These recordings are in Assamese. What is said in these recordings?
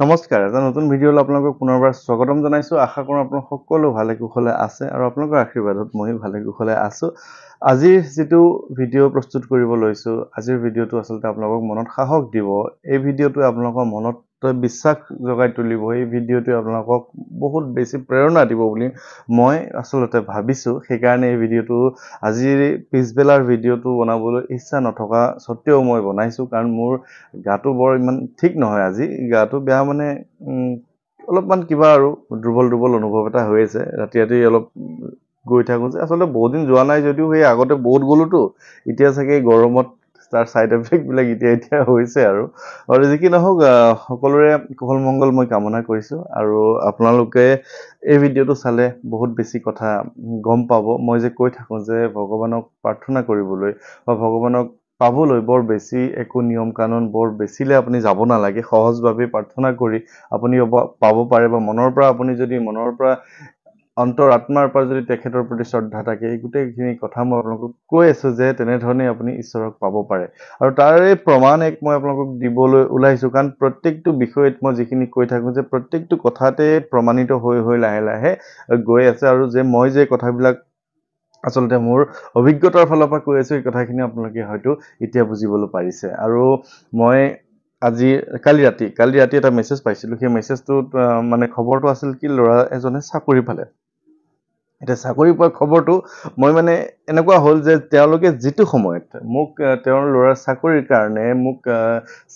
নমস্কাৰ এটা নতুন ভিডিঅ'লৈ আপোনালোকক পুনৰবাৰ স্বাগতম জনাইছো আশা কৰোঁ আপোনালোক সকলো ভালে কুশলে আছে আৰু আপোনালোকৰ আশীৰ্বাদত মই ভালে কুশলে আছো আজিৰ যেটো ভিডিঅ' প্ৰস্তুত কৰিব লৈছো আজিৰ ভিডিঅ'টো আসলতে আপোনালোকক মনত সাহস দিব এই ভিডিঅ'টো আপোনালোকৰ মনত বিশ্বাস জগাই তুলিব এই ভিডিঅ'টো আপোনালোকক বহুত বেছি প্ৰেৰণা দিব বুলি মই আসলতে ভাবিছো সেই কাৰণে এই ভিডিঅ'টো আজিৰ পিছবেলাৰ ভিডিঅ'টো বনাবলৈ ইচ্ছা নথকা সত্ত্বেও মই বনাইছো কাৰণ মোৰ গাটো বৰ ইমান ঠিক নহয় আজি গাটো বেয়া মানে অলপমান কিবা আৰু দুৰ্বল অনুভৱ এটা হৈ আছে ৰাতি অলপ গৈ থাকো যে আসলে বহুত দিন যোৱা নাই যদিও সেই আগতে বহুত গলোতো এতিয়া চাগে গৰমত তাৰ সাইড এফেক্ট বিলাক এতিয়া হৈছে আৰু যি কি নহওক সকলোৰে কুশল মংগল মই কামনা কৰিছো আৰু আপোনালোকে এই ভিডিঅ'টো চালে বহুত বেছি কথা গম পাব মই যে কৈ থাকো যে ভগৱানক প্ৰাৰ্থনা কৰিবলৈ বা ভগৱানক পাবলৈ বৰ বেছি একো নিয়ম কানুন বৰ বেছিলে আপুনি যাব নালাগে সহজভাৱে প্ৰাৰ্থনা কৰি আপুনি পাব পাৰে বা মনৰ পৰা আপুনি যদি মনৰ পৰা অন্তৰ আত্মাৰ পৰা যদি তেখেতৰ প্ৰতি শ্ৰদ্ধা থাকে এই গুটেইখিনি কথা মই আপোনালোকক কৈ আছো যে তেনে ধৰণে আপুনি ঈশ্বৰক পাব পাৰে আৰু তাৰে প্ৰমাণ এক মই আপোনালোকক দিবলৈ ওলাইছো কাৰণ প্ৰত্যেকটো বিষয়ত মই যিখিনি কৈ থাকো যে প্ৰত্যেকটো কথাতে প্ৰমাণিত হৈ লাহে লাহে গৈ আছে আৰু যে মই যে কথাবিলাক আসলতে মোৰ অভিজ্ঞতাৰ ফালৰ পৰা কৈ আছো এই কথাখিনি আপোনালোকে হয়তো এতিয়া বুজিবলৈ পাৰিছে আৰু মই আজি কালি ৰাতি এটা মেছেজ পাইছিলো সেই মেছেজটোত মানে খবৰটো আছিল কি ল'ৰা এজনে চাকৰি পালে এটা চাকৰি পোৱাৰ খবৰটো মই মানে এনেকুৱা হ'ল যে তেওঁলোকে যেটো সময়ত মোক তেওঁৰ ল'ৰাৰ চাকৰিৰ কাৰণে মোক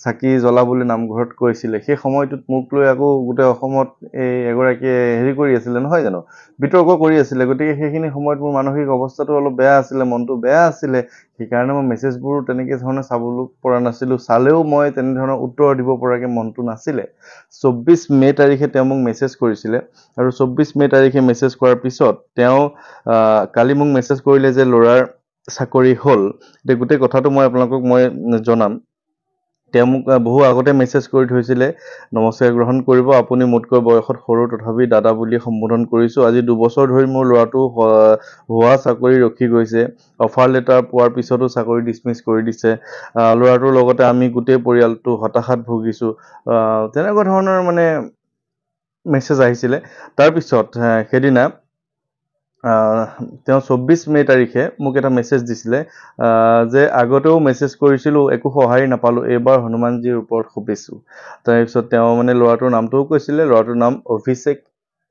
চাকি জ্বলাবলৈ নামঘৰত কৈছিলে সেই সময়টোত মোক লৈ আকৌ গোটে অসমত এই এগৰাকী হেৰি কৰি আছিল নহয় জানো বিতৰ্ক কৰি আছিল গতিকে সেইখিনি সময়ত মোৰ মানসিক অৱস্থাটো অলপ বেয়া আছিল মনটো বেয়া আছিল সেই কাৰণে মই মেছেজবোৰ তেনেকৈ ধৰণে চাবলৈ পৰা নাছিলো চালেও মই তেনে ধৰণৰ উত্তৰ দিব পৰাকে মনটো নাছিল 24 মে তাৰিখে তেওঁ মোক মেছেজ কৰিছিলে আৰু 24 মে তাৰিখে মেছেজ কৰাৰ পিছত তেওঁ কালি মোক মেছেজ কৰিলে যে ল'ৰাৰ চাকৰি হ'ল তে গুটে কথাটো মই আপোনালোকক মই জনাম তেওঁ মোক বহু আগতে মেছেজ কৰি থৈছিলে নমস্কাৰ গ্ৰহণ কৰিব আপুনি মোতকৈ বয়সত সৰু তথাপি দাদা বুলি সম্বোধন কৰিছো আজি 2 বছৰ ধৰি মোৰ ল'ৰাটো হোৱা চাকৰি ৰখি গৈছে অফাৰ লেটাৰ পোৱাৰ পিছতো চাকৰি ডিসমিস কৰি দিছে ল'ৰাটোৰ লগতে আমি গুটে পৰিয়ালটো হতাশাত ভুগিছো তেনেকুৱা ধৰণৰ মানে মেছেজ আহিছিলে তাৰ পিছত হেদিনা তেওঁ 24 মে তাৰিখে মোক এটা মেছেজ দিছিলে যে আগতেও মেছেজ কৰিছিলো একো সহায় নাপালো এবাৰ হনুমানজীৰ ওপৰত খুপিছো তাৰ পিছত তেওঁ মানে ল'ৰাটোৰ নামটোও কৈছিলে ল'ৰাটোৰ নাম অভিষেক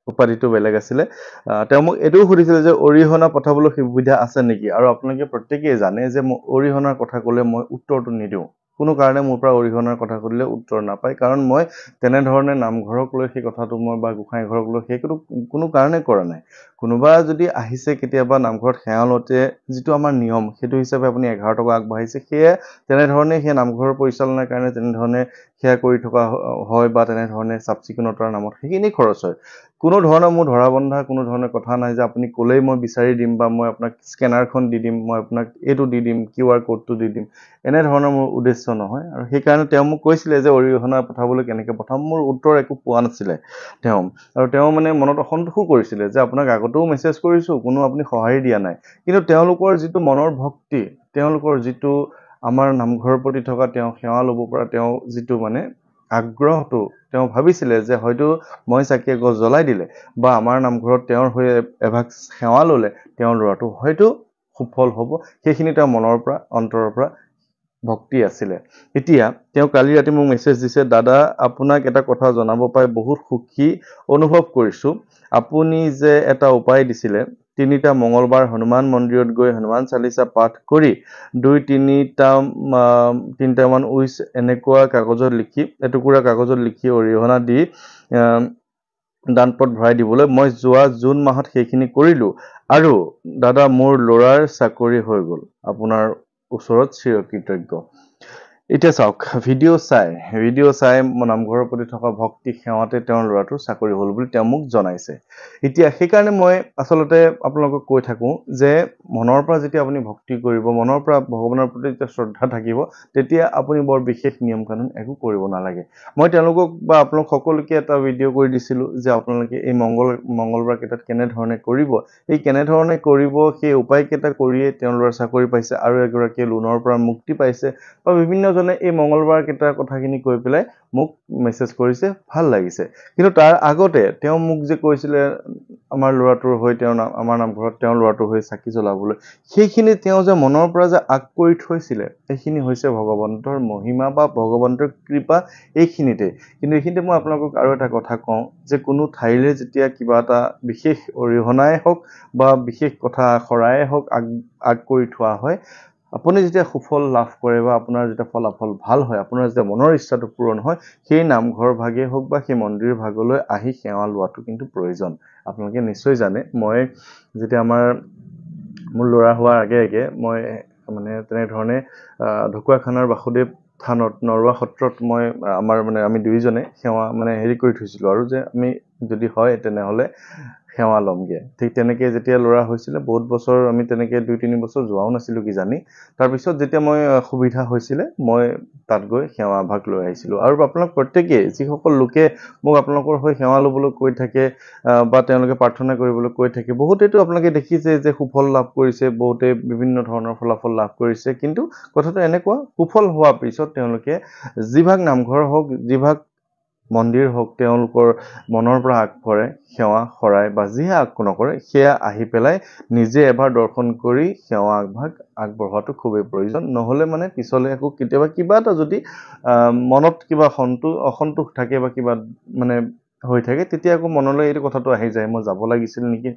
উপাধিটো বেলেগ আছিলে তেওঁ মোক এটোও সুধিছিলে যে অৰিহণা পঠাবলৈ সুবিধা আছে নেকি আৰু আপোনালোকে প্ৰত্যেকই জানে যে মই অৰিহণাৰ কথা ক'লে মই উত্তৰটো নিদিও কোনো কাৰণে মোৰ পৰা অৰিহণাৰ কথা ক'লে উত্তৰ নাপায় কাৰণ মই তেনে ধৰণে নামঘৰক লৈ সেই কথাটো মই বা গোখাই ঘৰক লৈ সেইটো কোনো কাৰণে কৰা নাই কোনোবা যদি আহিছে কেতিয়াবা নামঘৰত হেয়ালতে যেটো আমাৰ নিয়ম সেইটো হিচাপে আপুনি 11 টকা আগবাঢ়িছে সেয়ে তেনে ধৰণে সেই নামঘৰৰ পৰিচালনাৰ কাৰণে তেনে ধৰণে সেয়া কৰি থকা হয় বা তেনে ধৰণে সাবচিকুনতাৰ নামত সেইখিনি খৰচ হয় কোনো ধৰণৰ মোৰ ধৰা বন্ধা কোনো ধৰণৰ কথা নাই যে আপুনি কলেই মই বিচাৰি দিম বা মই আপোনাক স্ক্যানাৰখন দি দিম মই আপোনাক এটো দি দিম কিউআৰ কোডটো দি দিম এনে ধৰণৰ মোৰ উদ্দেশ্য নহয় আৰু সেই কাৰণে তেওঁ মোক কৈছিলে যে অৰিহণা পঠাবলৈ কেনেকৈ পঠাম মোৰ উত্তৰ একো পোৱা নাছিলে তেওঁ আৰু তেওঁ মানে মনত অসন্তোষো কৰিছিলে যে আপোনাক আগতেও মেছেজ কৰিছো কোনো আপুনি সহায় দিয়া নাই কিন্তু তেওঁলোকৰ যেটো মনৰ ভক্তি তেওঁলোকৰ যেটো আমাৰ নামঘৰৰ প্ৰতি থকা তেওঁ সেৱা লব পৰা তেওঁ যেটো মানে আগ্ৰহটো তেওঁ ভাবিছিলে যে হয়তো মই চাকি গছ জ্বলাই দিলে বা আমাৰ নামঘৰত তেওঁৰ হৈ এভাগ সেৱা ললে তেওঁৰ ল'ৰাটো হয়তো সফল হ'ব সেইখিনি তেওঁ মনৰ পৰা অন্তৰৰ পৰা ভক্তি আছিলে এতিয়া তেওঁ কালি ৰাতি মোক মেছেজ দিছে দাদা আপোনাক এটা কথা জনাব পাই বহুত সুখী অনুভৱ কৰিছো আপুনি যে এটা উপায় দিছিলে তিনিটা মঙ্গলবাৰ হনুমান মন্দিৰত গৈ হনুমান চালিসা পাঠ কৰি 2-3টা মান উইচ এনেকুৱা কাগজত লিখি এটুকুৰা কাগজত লিখি অৰিহণা দি দানপট ভৰাই দিবলৈ মই যোৱা জুন মাহত সেইখিনি কৰিলো আৰু দাদা মোৰ ল'ৰাৰ চাকৰি হৈ গ'ল আপোনাৰ ওচৰত চিৰকৃতজ্ঞ এতিয়া চাওক ভিডিঅ' চাই নামঘৰৰ প্ৰতি থকা ভক্তি সেৱাতে তেওঁৰ ল'ৰাটোৰ চাকৰি হ'ল বুলি তেওঁ মোক জনাইছে এতিয়া সেই কাৰণে মই আসলতে আপোনালোকক কৈ থাকো যে মনৰ পৰা যেতিয়া আপুনি ভক্তি কৰিব মনৰ পৰা ভগৱানৰ প্ৰতি শ্ৰদ্ধা থাকিব তেতিয়া আপুনি বৰ বিশেষ নিয়ম কানুন একো কৰিব নালাগে মই তেওঁলোকক বা আপোনালোক সকলোকে এটা ভিডিঅ' কৰি দিছিলো যে আপোনালোকে এই মঙ্গলবাৰ কেইটাত কেনে ধৰণে কৰিব এই কেনে ধৰণে কৰিব সেই উপায় কেইটা কৰিয়ে তেওঁলোকৰ চাকৰি পাইছে আৰু এগৰাকী লোনৰ পৰা মুক্তি পাইছে বা বিভিন্ন এজনে এই মঙ্গলবাৰ কেইটাৰ কথাখিনি কৈ পেলাই মোক মেছেজ কৰিছে ভাল লাগিছে কিন্তু তাৰ আগতে তেওঁ মোক যে কৈছিলে আমাৰ ল'ৰাটোৰ হৈ তেওঁ আমাৰ নামঘৰত তেওঁ ল'ৰাটোৰ হৈ চাকি জ্বলাবলৈ সেইখিনি তেওঁ যে মনৰ পৰা যে আগ কৰি থৈছিলে এইখিনি হৈছে ভগৱন্তৰ মহিমা বা ভগৱন্তৰ কৃপা এইখিনিতে কিন্তু এইখিনিতে মই আপোনালোকক আৰু এটা কথা কওঁ যে কোনো ঠাইলে যেতিয়া কিবা এটা বিশেষ অৰিহণাই হওক বা বিশেষ কথা শৰাই হওক আগ কৰি থোৱা হয় আপুনি যেতিয়া সুফল লাভ কৰে বা আপোনাৰ যেতিয়া ফলাফল ভাল হয় আপোনাৰ যেতিয়া মনৰ ইচ্ছাটো পূৰণ হয় সেই নামঘৰ ভাগে হওক বা সেই মন্দিৰ ভাগলৈ আহি সেৱা লোৱাটো কিন্তু প্ৰয়োজন আপোনালোকে নিশ্চয় জানে মই যেতিয়া মোৰ ল'ৰা হোৱাৰ আগে মই মানে তেনেধৰণে ঢকুৱাখানাৰ বাসুদেৱ থানত নৰুৱা সত্ৰত মই আমি দুইজনে সেৱা হেৰি কৰি থৈছিলোঁ আৰু যে আমি যদি হয় তেনেহ'লে সেৱা ল'মগে ঠিক তেনেকৈ যেতিয়া ল'ৰা হৈছিলে বহুত বছৰ আমি তেনেকৈ 2-3 বছৰ যোৱাও নাছিলোঁ কিজানি তাৰপিছত যেতিয়া মই সুবিধা হৈছিলে মই তাত গৈ সেৱা ভাগ লৈ আহিছিলোঁ আৰু আপোনালোক প্ৰত্যেকেই যিসকল লোকে মোক আপোনালোকৰ হৈ সেৱা ল'বলৈ কৈ থাকে বা তেওঁলোকে প্ৰাৰ্থনা কৰিবলৈ কৈ থাকে বহুতেতো আপোনালোকে দেখিছে যে সুফল লাভ কৰিছে বহুতে বিভিন্ন ধৰণৰ ফলাফল লাভ কৰিছে কিন্তু কথাটো এনেকুৱা সুফল হোৱাৰ পিছত তেওঁলোকে যিভাগ নামঘৰ হওক যিভাগ মন্দিৰ হওক তেওঁলোকৰ মনৰ পৰা আগবঢ়ে সেৱা শৰাই বা যিহে নকৰে সেয়া আহি পেলাই নিজে এবাৰ দৰ্শন কৰি সেৱা আগবঢ়োৱাটো খুবেই প্ৰয়োজন নহ'লে পিছলৈ আকৌ কেতিয়াবা কিবা এটা যদি মনত কিবা অসন্তোষ থাকে বা কিবা হৈ থাকে তেতিয়া আকৌ মনলৈ এইটো কথাটো আহি যায় মই যাব লাগিছিল নেকি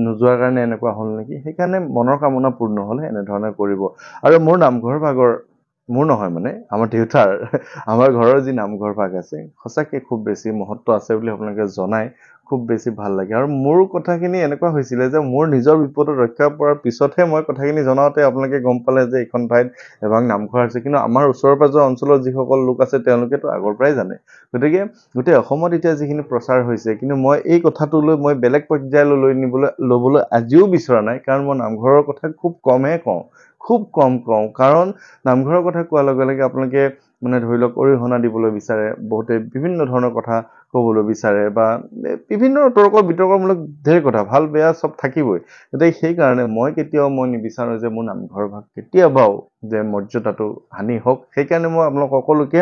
নোযোৱাৰ কাৰণে এনেকুৱা হ'ল নেকি সেইকাৰণে মনৰ কামনা পূৰ্ণ হ'লে এনেধৰণে কৰিব আৰু মোৰ নামঘৰ ভাগৰ মোৰ নহয় আমাৰ দেউতাৰ আমাৰ ঘৰৰ যি নামঘৰ ভাগ আছে সঁচাকৈ খুব বেছি মহত্ব আছে বুলি আপোনালোকে জনায় খুব বেছি ভাল লাগে আৰু মোৰ কথাখিনি এনেকুৱা হৈছিলে যে মোৰ নিজৰ বিপদত ৰক্ষা পৰাৰ পিছতহে মই কথাখিনি জনাওঁতে আপোনালোকে গম পালে যে এইখন ঠাইত এভাগ নামঘৰ আছে কিন্তু আমাৰ ওচৰৰ পাজৰ অঞ্চলত যিসকল লোক আছে তেওঁলোকেতো আগৰ পৰাই জানে গতিকে গোটেই অসমত এতিয়া যিখিনি প্ৰচাৰ হৈছে কিন্তু মই এই কথাটোলৈ মই বেলেগ পৰ্যায়লৈ ল'বলৈ আজিও বিচৰা নাই কাৰণ মই নামঘৰৰ কথা খুব কমহে কওঁ খুব কম কওঁ কাৰণ নামঘৰৰ কথা কোৱাৰ লগে লগে আপোনালোকে ধৰি লওক অৰিহণা দিবলৈ বিচাৰে বহুতে বিভিন্ন ধৰণৰ কথা ক'বলৈ বিচাৰে বা বিভিন্ন তৰ্ক বিতৰ্কমূলক ঢেৰ কথা ভাল বেয়া চব থাকিবই গতিকে সেইকাৰণে মই নিবিচাৰোঁ যে মোৰ নামঘৰ ভাগ কেতিয়াবাও যে মৰ্যাদাটো হানি হওক সেইকাৰণে মই আপোনালোক সকলোকে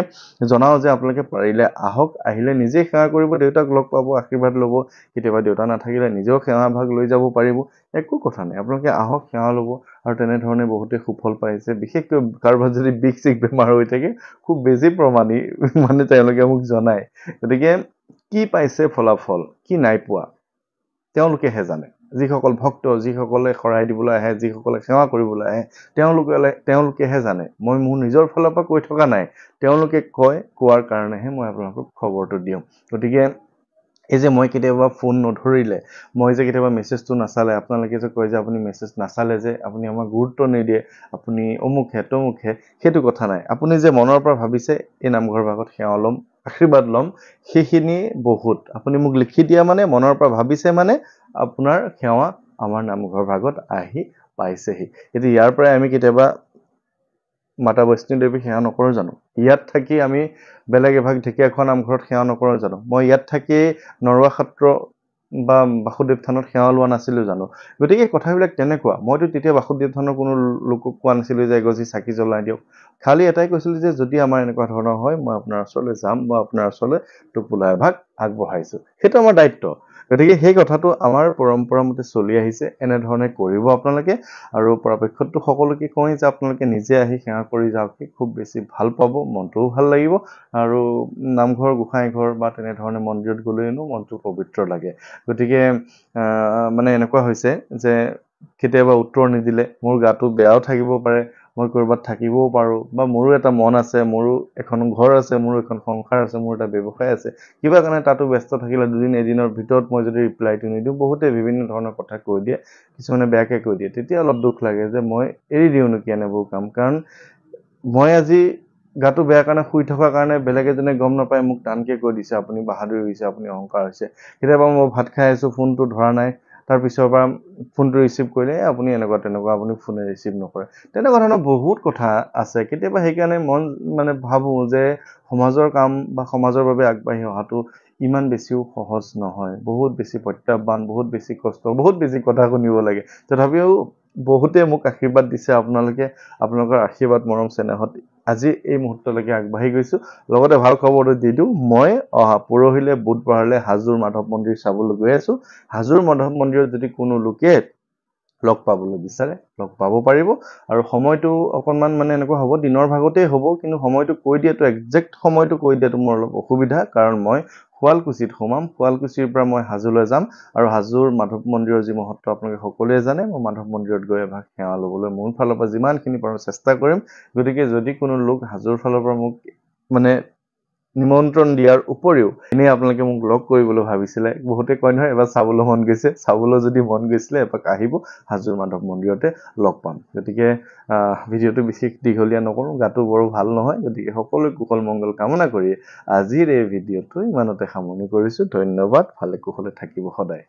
জনাওঁ যে আপোনালোকে পাৰিলে আহক আহিলে নিজে সেৱা কৰিব দেউতাক লগ পাব আশীৰ্বাদ ল'ব কেতিয়াবা দেউতা নাথাকিলে নিজেও সেৱা ভাগ লৈ যাব পাৰিব একো কথা নাই আপোনালোকে আহক সেৱা ল'ব আৰু তেনেধৰণে বহুতে সুফল পাইছে বিশেষকৈ কাৰোবাৰ যদি বিষ বেমাৰ হৈ থাকে খুব বেছি প্ৰমাণী তেওঁলোকে মোক জনায় গতিকে কি পাইছে ফলাফল কি নাই পোৱা তেওঁলোকেহে জানে যিসকল ভক্ত যিসকলে শৰাই দিবলৈ আহে যিসকলে সেৱা কৰিবলৈ আহে তেওঁলোকেহে জানে মই মোৰ নিজৰ ফালৰ পৰা কৈ থকা নাই তেওঁলোকে কোৱাৰ কাৰণেহে মই আপোনালোকক খবৰটো দিওঁ গতিকে এই যে মই কেতিয়াবা ফোন নধৰিলে মই যে কেতিয়াবা মেছেজটো নাচালে আপোনালোকে যে কয় যে আপুনি মেছেজ নাচালে যে আপুনি আমাক গুৰুত্ব নিদিয়ে আপুনি অমুকহে তমুকহে সেইটো কথা নাই আপুনি যে মনৰ পৰা ভাবিছে এই নামঘৰ ভাগত সেৱা ল'ম আশীৰ্বাদ ল'ম সেইখিনি বহুত আপুনি মোক লিখি দিয়া মনৰ পৰা ভাবিছে আপোনাৰ সেৱা আমাৰ নামঘৰ ভাগত আহি পাইছেহি এতিয়া ইয়াৰ পৰাই আমি কেতিয়াবা মাতা বৈষ্ণৱ দেৱী সেৱা নকৰোঁ জানো ইয়াত থাকি আমি বেলেগ এভাগ ঢেকীয়াখোৱা নামঘৰত সেৱা নকৰোঁ জানো মই ইয়াত থাকি নৰুৱা সত্ৰ বা বাসুদেৱ থানত সেৱা লোৱা নাছিলোঁ জানো গতিকে কথাবিলাক তেনেকুৱা মইতো তেতিয়া বাসুদেৱ থানৰ কোনো লোকক কোৱা নাছিলোঁ যে এগছি চাকি জ্বলাই দিয়ক খালি এটাই কৈছিলোঁ যে যদি আমাৰ এনেকুৱা ধৰণৰ হয় মই আপোনাৰ ওচৰলৈ যাম বা আপোনাৰ ওচৰলৈ টোপোলা এভাগ আগবঢ়াইছোঁ সেইটো আমাৰ দায়িত্ব গতিকে সেই কথাটো আমাৰ পৰম্পৰা মতে চলি আহিছে এনেধৰণে কৰিব আপোনালোকে আৰু পৰাপক্ষতটো সকলোকে কয় যে আপোনালোকে নিজে আহি সেৱা কৰি যাওক খুব বেছি ভাল পাব মনটোও ভাল লাগিব আৰু নামঘৰ গোসাঁই ঘৰ বা তেনেধৰণে মন্দিৰত গ'লেও মনটো পবিত্ৰ লাগে গতিকে এনেকুৱা হৈছে যে কেতিয়াবা উত্তৰ নিদিলে মোৰ গাটো বেয়াও থাকিব পাৰে মই ক'ৰবাত থাকিবও পাৰোঁ বা মোৰো এটা মন আছে মোৰো এখন ঘৰ আছে মোৰো এখন সংসাৰ আছে মোৰ এটা ব্যৱসায় আছে কিবা কাৰণে তাতো ব্যস্ত থাকিলে দুদিন এদিনৰ ভিতৰত মই যদি ৰিপ্লাইটো নিদিওঁ বহুতে বিভিন্ন ধৰণৰ কথা কৈ দিয়ে কিছুমানে বেয়াকৈ কৈ দিয়ে তেতিয়া অলপ দুখ লাগে যে মই এৰি দিওঁ নেকি এনেবোৰ কাম কাৰণ মই আজি গাটো বেয়া কাৰণে শুই থকাৰ কাৰণে বেলেগ এজনে গম নাপায় মোক টানকৈ কৈ দিছে আপুনি বাহাদুৰ হৈছে আপুনি অহংকাৰ হৈছে কেতিয়াবা মই ভাত খাই আছোঁ ফোনটো ধৰা নাই তাৰ পিছৰ পৰা ফোনটো ৰিচিভ কৰিলে আপুনি এনেকুৱা তেনেকুৱা আপুনি ফোনে ৰিচিভ নকৰে তেনেকুৱা ধৰণৰ বহুত কথা আছে কেতিয়াবা সেইকাৰণে মন ভাবোঁ যে সমাজৰ কাম বা সমাজৰ বাবে আগবাঢ়ি অহাটো ইমান বেছিও সহজ নহয় বহুত বেছি প্ৰত্যাহ্বান বহুত বেছি কষ্ট বহুত বেছি কথা শুনিব লাগে তথাপিও বহুতে মোক আশীৰ্বাদ দিছে আপোনালোকে আপোনালোকৰ আশীৰ্বাদ মৰম চেনেহত আজি এই মুহূৰ্তলৈকে আগবাঢ়ি গৈছো লগতে ভাল খবৰটো দি দিওঁ মই অহা পৰহিলে বুধবাৰলৈ হাজোৰ মাধৱ মন্দিৰ চাবলৈ গৈ আছো হাজোৰ মাধৱ মন্দিৰত যদি কোনো লোকে লগ পাবলৈ বিচাৰে লগ পাব পাৰিব আৰু সময়টো অকনমান মানে এনেকুৱা হ'ব দিনৰ ভাগতেই হ'ব কিন্তু সময়টো কৈ দিয়াটো একজেক্ট সময়টো কৈ দিয়াটো মোৰ অলপ অসুবিধা কাৰণ মই শুৱালকুছিত সোমাম শুৱালকুছিৰ পৰা মই হাজোলৈ যাম আৰু হাজোৰ মাধৱ মন্দিৰৰ যি মহত্ব আপোনালোকে সকলোৱে জানে মই মাধৱ মন্দিৰত গৈ এভাগ সেৱা ল'বলৈ মোৰ ফালৰ পৰা যিমানখিনি পাৰোঁ চেষ্টা কৰিম গতিকে যদি কোনো লোক হাজোৰ ফালৰ পৰা মোক মানে নিমন্ত্ৰণ দিয়াৰ উপৰিও এনেই আপোনালোকে মোক লগ কৰিবলৈ ভাবিছিলে বহুতে কয় নহয় এবাৰ চাবলৈ মন গৈছে চাবলৈ যদি মন গৈছিলে এপাক আহিব হাজোৰ মাধৱ মন্দিৰতে লগ পাম গতিকে ভিডিঅ'টো বিশেষ দীঘলীয়া নকৰোঁ গাটো বৰ ভাল নহয় গতিকে সকলোৱে কুশল মংগল কামনা কৰি আজিৰ এই ভিডিঅ'টো ইমানতে সামৰণি কৰিছোঁ ধন্যবাদ ভালে কুশলে থাকিব সদায়